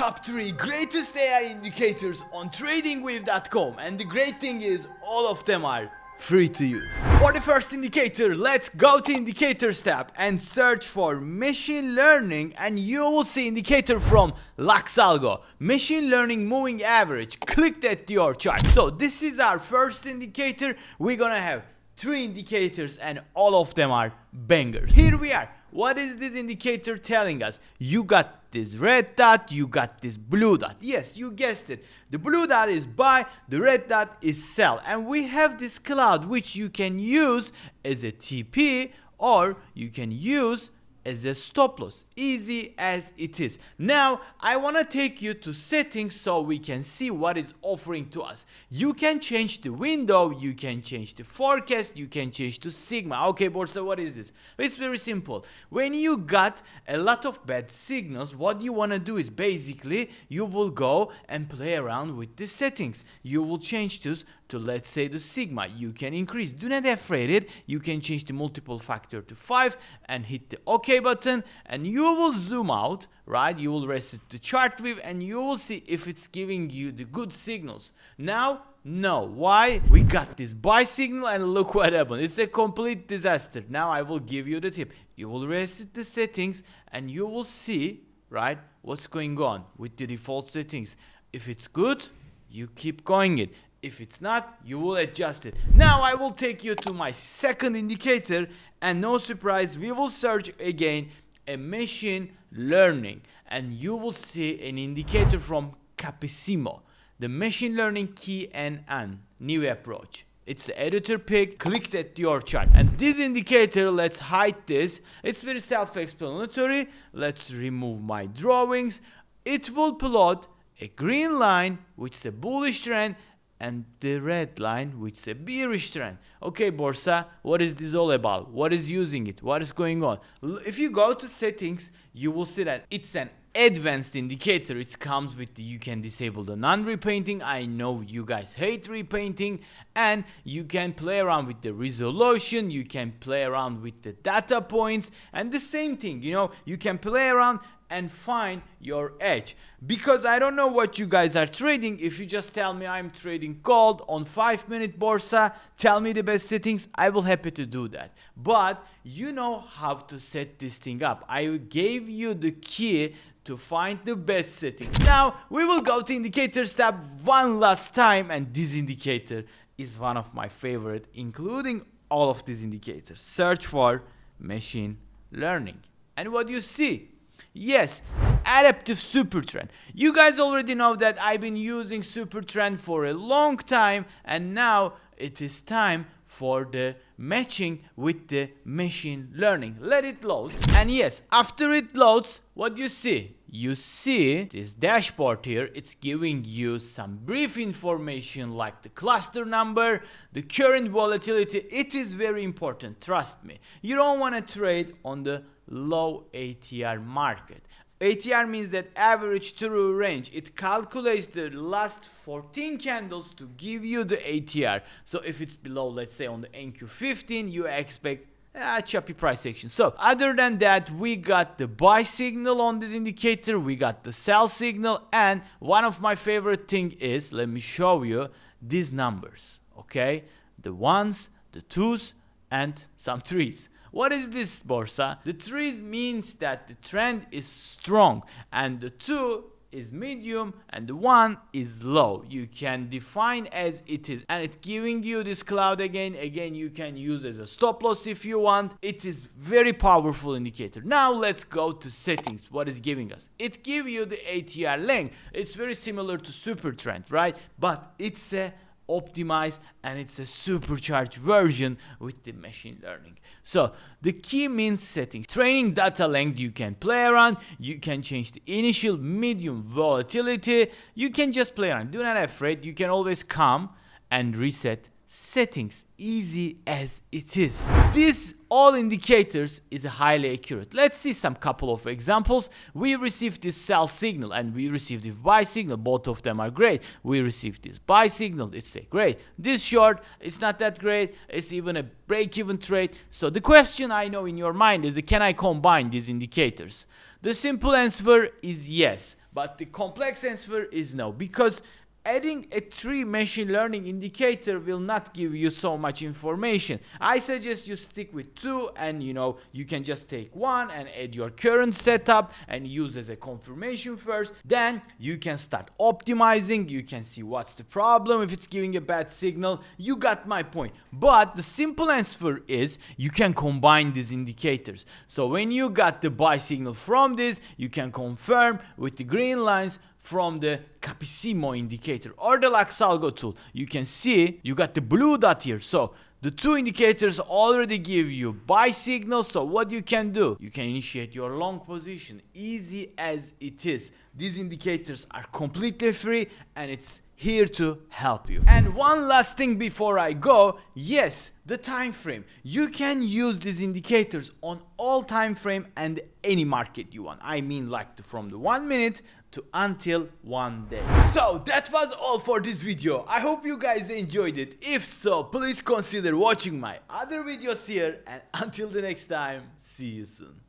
top 3 greatest AI indicators on TradingView.com, and the great thing is all of them are free to use. For the first indicator, let's go to Indicators tab and search for Machine Learning, and you will see indicator from LuxAlgo, Machine Learning Moving Average. Click that to your chart. So this is our first indicator. We're gonna have 3 indicators and all of them are bangers. Here we are. What is this indicator telling us? You got this red dot, you got this blue dot. Yes, you guessed it. The blue dot is buy, the red dot is sell. And we have this cloud which you can use as a TP or you can use as a stop loss. Easy as it is. Now I want to take you to settings so we can see what it's offering to us. You can change the window, you can change the forecast, you can change to sigma. Okay, Borsa, what is this? It's very simple. When you got a lot of bad signals, what you want to do is basically you will go and play around with the settings. You will change this to, let's say, the sigma. You can increase. Do not afraid it. You can change the multiple factor to 5 and hit the OK button, and you will zoom out, right? You will reset the chart view and you will see if it's giving you the good signals. Now, no. Why? We got this buy signal and look what happened. It's a complete disaster. Now I will give you the tip. You will reset the settings and you will see, right, what's going on with the default settings. If it's good, you keep going it. If it's not, you will adjust it. Now I will take you to my second indicator, and no surprise, we will search again a machine learning, and you will see an indicator from Capissimo, the machine learning KNN new approach. It's the editor pick. Click that to your chart, and this indicator, let's hide this. It's very self-explanatory. Let's remove my drawings. It will plot a green line which is a bullish trend and the red line which is a bearish trend. Okay, Borsa, what is this all about? What is using it? What is going on? If you go to settings, you will see that it's an advanced indicator. It comes with you can disable the non-repainting. I know you guys hate repainting, and you can play around with the resolution, you can play around with the data points, and the same thing, you can play around and find your edge. Because I don't know what you guys are trading. If you just tell me I'm trading gold on 5-minute Borsa, tell me the best settings, I will happy to do that. But you know how to set this thing up. I gave you the key to find the best settings. Now we will go to indicators tab one last time, and this indicator is one of my favorite, including all of these indicators. Search for machine learning, and what you see? Yes, adaptive supertrend. You guys already know that I've been using supertrend for a long time, and now it is time for the matching with the machine learning. Let it load, and yes, after it loads, what you see? You see this dashboard here. It's giving you some brief information like the cluster number, the current volatility. It is very important, trust me. You don't want to trade on the low ATR market. ATR means that average true range. It calculates the last 14 candles to give you the ATR. So if it's below, let's say on the NQ15, you expect a choppy price action. So other than that, we got the buy signal on this indicator, we got the sell signal, and one of my favorite thing is, let me show you these numbers. Okay, the ones, the twos, and some threes. What is this, Borsa? The 3 means that the trend is strong, and the 2 is medium, and the 1 is low. You can define as it is, and it's giving you this cloud again. You can use as a stop loss if you want. It is very powerful indicator. Now let's go to settings. What is giving us? It gives you the ATR length. It's very similar to supertrend, right? But it's a optimized and it's a supercharged version with the machine learning. So the key means settings. Training data length, you can play around, you can change the initial medium volatility, you can just play around. Do not afraid, you can always come and reset settings. Easy as it is. This all indicators is highly accurate. Let's see some couple of examples. We received this sell signal and we received this buy signal. Both of them are great. We received this buy signal. It's great. This short, it's not that great. It's even a break-even trade. So the question I know in your mind is, can I combine these indicators? The simple answer is yes. But the complex answer is no, because adding a 3 machine learning indicator will not give you so much information. I suggest you stick with 2, and you can just take 1 and add your current setup and use as a confirmation first. Then you can start optimizing. You can see what's the problem if it's giving a bad signal. You got my point. But the simple answer is you can combine these indicators. So when you got the buy signal from this, you can confirm with the green lines from the Capissimo indicator or the LuxAlgo tool. You can see you got the blue dot here. So the 2 indicators already give you buy signals. So what you can do, you can initiate your long position. Easy as it is. These indicators are completely free and it's here to help you. And one last thing before I go, yes, the time frame. You can use these indicators on all time frame and any market you want. I mean, like from the 1 minute to until 1 day. So that was all for this video. I hope you guys enjoyed it. If so, please consider watching my other videos here, and until the next time, see you soon.